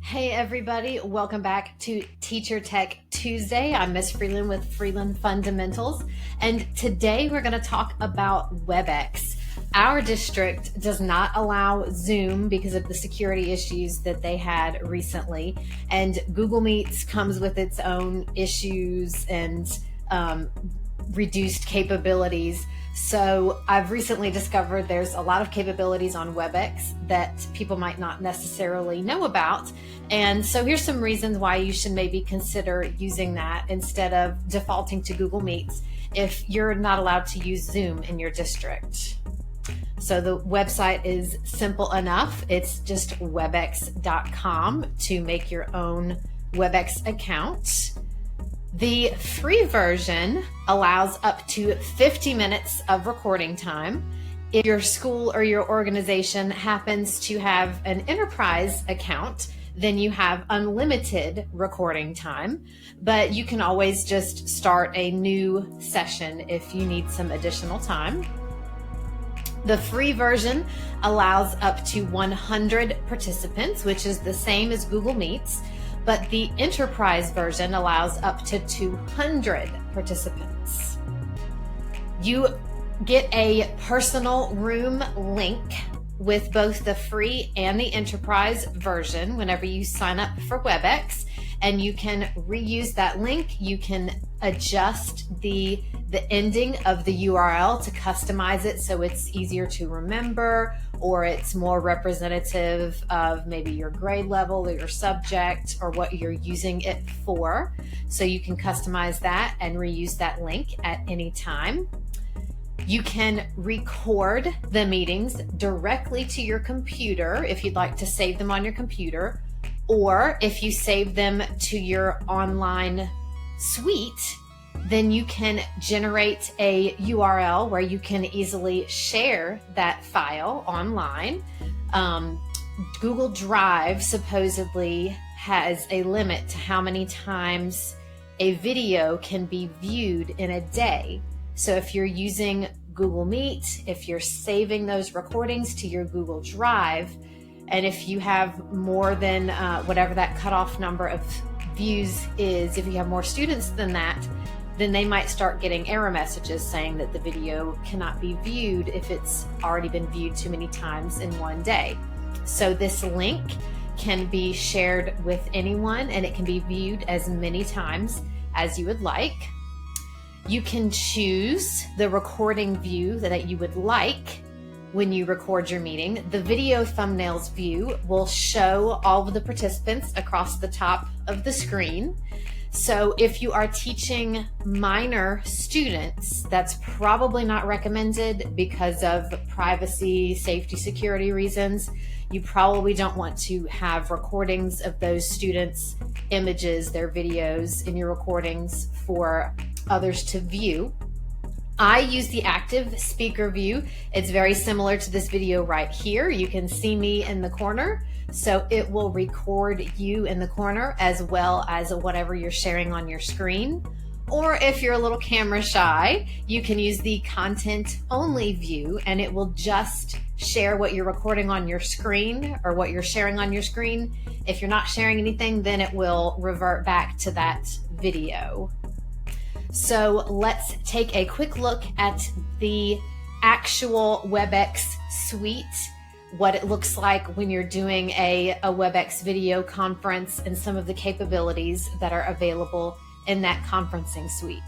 Hey everybody, welcome back to Teacher Tech Tuesday. I'm Miss Freeland with Freeland Fundamentals, and today we're going to talk about WebEx. Our district does not allow Zoom because of the security issues that they had recently, and Google Meets comes with its own issues and reduced capabilities. So I've recently discovered there's a lot of capabilities on WebEx that people might not necessarily know about. And so here's some reasons why you should maybe consider using that instead of defaulting to Google Meets if you're not allowed to use Zoom in your district. So the website is simple enough. It's just webex.com to make your own WebEx account. The free version allows up to 50 minutes of recording time. If your school or your organization happens to have an enterprise account, then you have unlimited recording time, but you can always just start a new session if you need some additional time. The free version allows up to 100 participants, which is the same as Google Meets. But the enterprise version allows up to 200 participants. You get a personal room link with both the free and the enterprise version whenever you sign up for WebEx, and you can reuse that link. You can adjust the ending of the URL to customize it so it's easier to remember, or it's more representative of maybe your grade level or your subject or what you're using it for. So you can customize that and reuse that link at any time. You can record the meetings directly to your computer if you'd like to save them on your computer, or if you save them to your online suite, then you can generate a URL where you can easily share that file online. Google Drive supposedly has a limit to how many times a video can be viewed in a day. So if you're using Google Meet, if you're saving those recordings to your Google Drive, and if you have more than whatever that cutoff number of views is, if you have more students than that, then they might start getting error messages saying that the video cannot be viewed if it's already been viewed too many times in one day. So this link can be shared with anyone, and it can be viewed as many times as you would like. You can choose the recording view that you would like when you record your meeting. The video thumbnails view will show all of the participants across the top of the screen. So if you are teaching minor students, that's probably not recommended because of privacy, safety, security reasons. You probably don't want to have recordings of those students' images, their videos in your recordings for others to view. I use the active speaker view. It's very similar to this video right here. You can see me in the corner, so it will record you in the corner as well as whatever you're sharing on your screen. Or if you're a little camera shy, you can use the content only view, and it will just share what you're recording on your screen or what you're sharing on your screen. If you're not sharing anything, then it will revert back to that video. So let's take a quick look at the actual WebEx suite, what it looks like when you're doing a WebEx video conference, and some of the capabilities that are available in that conferencing suite.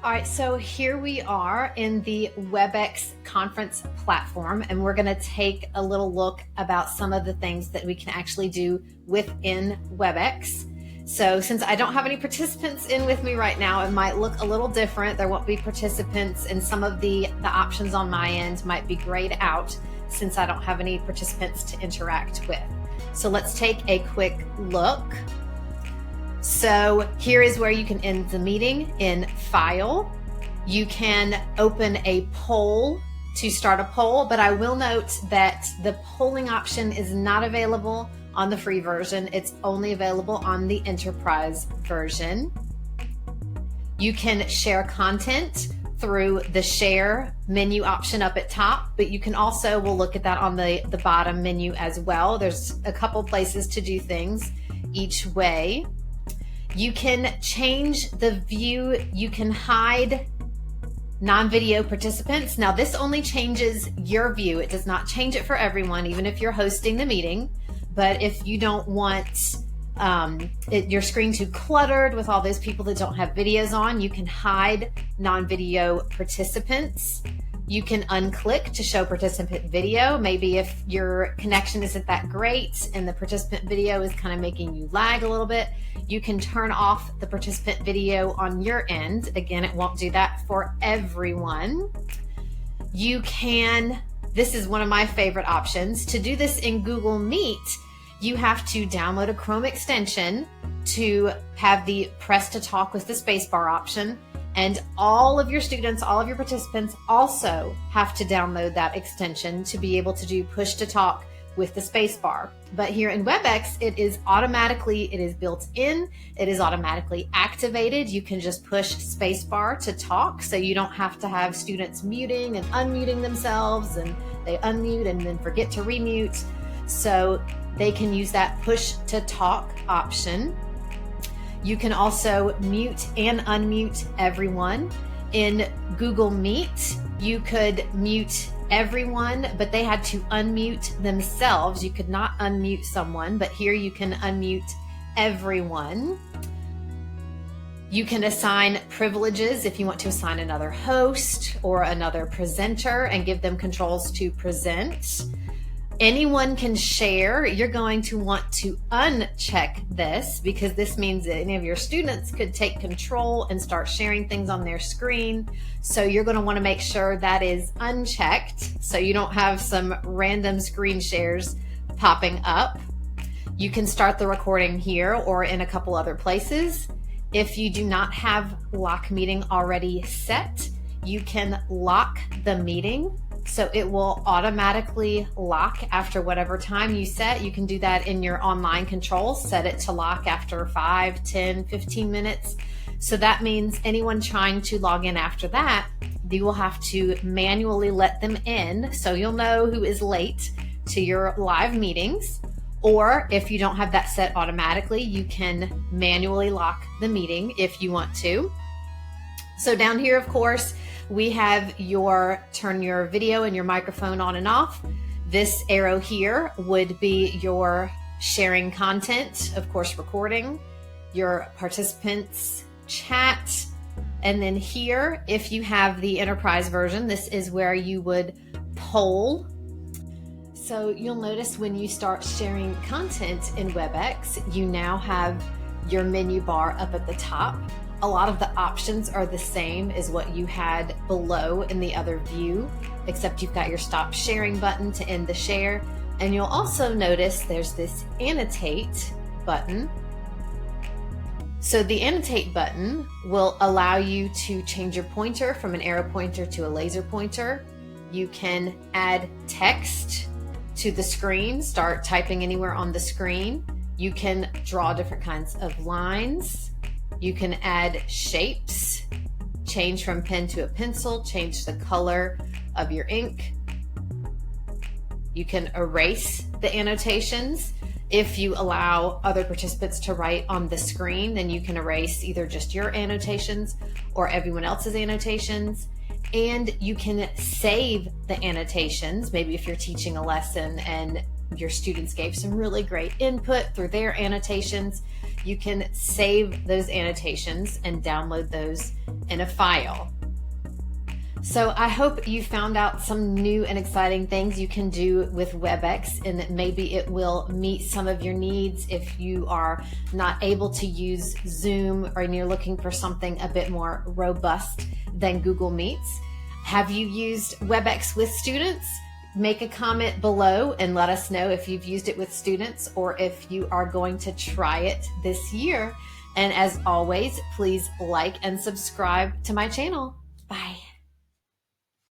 All right, so here we are in the WebEx conference platform, and we're going to take a little look about some of the things that we can actually do within WebEx. So since I don't have any participants in with me right now, it might look a little different. There won't be participants, and some of the options on my end might be grayed out since I don't have any participants to interact with. So let's take a quick look. So here is where you can end the meeting in File. You can open a poll to start a poll, but I will note that the polling option is not available on the free version. It's only available on the enterprise version. You can share content through the share menu option up at top, but you can also, we'll look at that on the bottom menu as well. There's a couple places to do things each way. You can change the view. You can hide non-video participants. Now this only changes your view. It does not change it for everyone, even if you're hosting the meeting. But if you don't want your screen too cluttered with all those people that don't have videos on, you can hide non-video participants. You can unclick to show participant video. Maybe if your connection isn't that great and the participant video is kind of making you lag a little bit, you can turn off the participant video on your end. Again, it won't do that for everyone. You can, this is one of my favorite options. To do this in Google Meet, you have to download a Chrome extension to have the press to talk with the spacebar option. And all of your students, all of your participants also have to download that extension to be able to do push to talk with the spacebar. But here in WebEx, it is built in, it is automatically activated. You can just push spacebar to talk, so you don't have to have students muting and unmuting themselves, and they unmute and then forget to remute. So they can use that push to talk option. You can also mute and unmute everyone. In Google Meet, you could mute everyone, but they had to unmute themselves. You could not unmute someone, but here you can unmute everyone. You can assign privileges if you want to assign another host or another presenter and give them controls to present. Anyone can share. You're going to want to uncheck this because this means that any of your students could take control and start sharing things on their screen. So you're going to want to make sure that is unchecked so you don't have some random screen shares popping up. You can start the recording here or in a couple other places. If you do not have lock meeting already set, you can lock the meeting. So it will automatically lock after whatever time you set. You can do that in your online controls, set it to lock after 5, 10, 15 minutes. So that means anyone trying to log in after that, you will have to manually let them in. So you'll know who is late to your live meetings. Or if you don't have that set automatically, you can manually lock the meeting if you want to. So down here, of course, we have turn your video and your microphone on and off. This arrow here would be your sharing content, of course, recording, your participants chat. And then here, if you have the enterprise version, this is where you would poll. So you'll notice when you start sharing content in WebEx, you now have your menu bar up at the top. A lot of the options are the same as what you had below in the other view, except you've got your stop sharing button to end the share. And you'll also notice there's this annotate button. So the annotate button will allow you to change your pointer from an arrow pointer to a laser pointer. You can add text to the screen, start typing anywhere on the screen. You can draw different kinds of lines. You can add shapes, change from pen to a pencil, change the color of your ink. You can erase the annotations. If you allow other participants to write on the screen, then you can erase either just your annotations or everyone else's annotations. And you can save the annotations. Maybe if you're teaching a lesson and your students gave some really great input through their annotations, you can save those annotations and download those in a file. So I hope you found out some new and exciting things you can do with WebEx, and that maybe it will meet some of your needs if you are not able to use Zoom or you're looking for something a bit more robust than Google Meets. Have you used WebEx with students? Make a comment below and let us know if you've used it with students or if you are going to try it this year. And as always, please like and subscribe to my channel.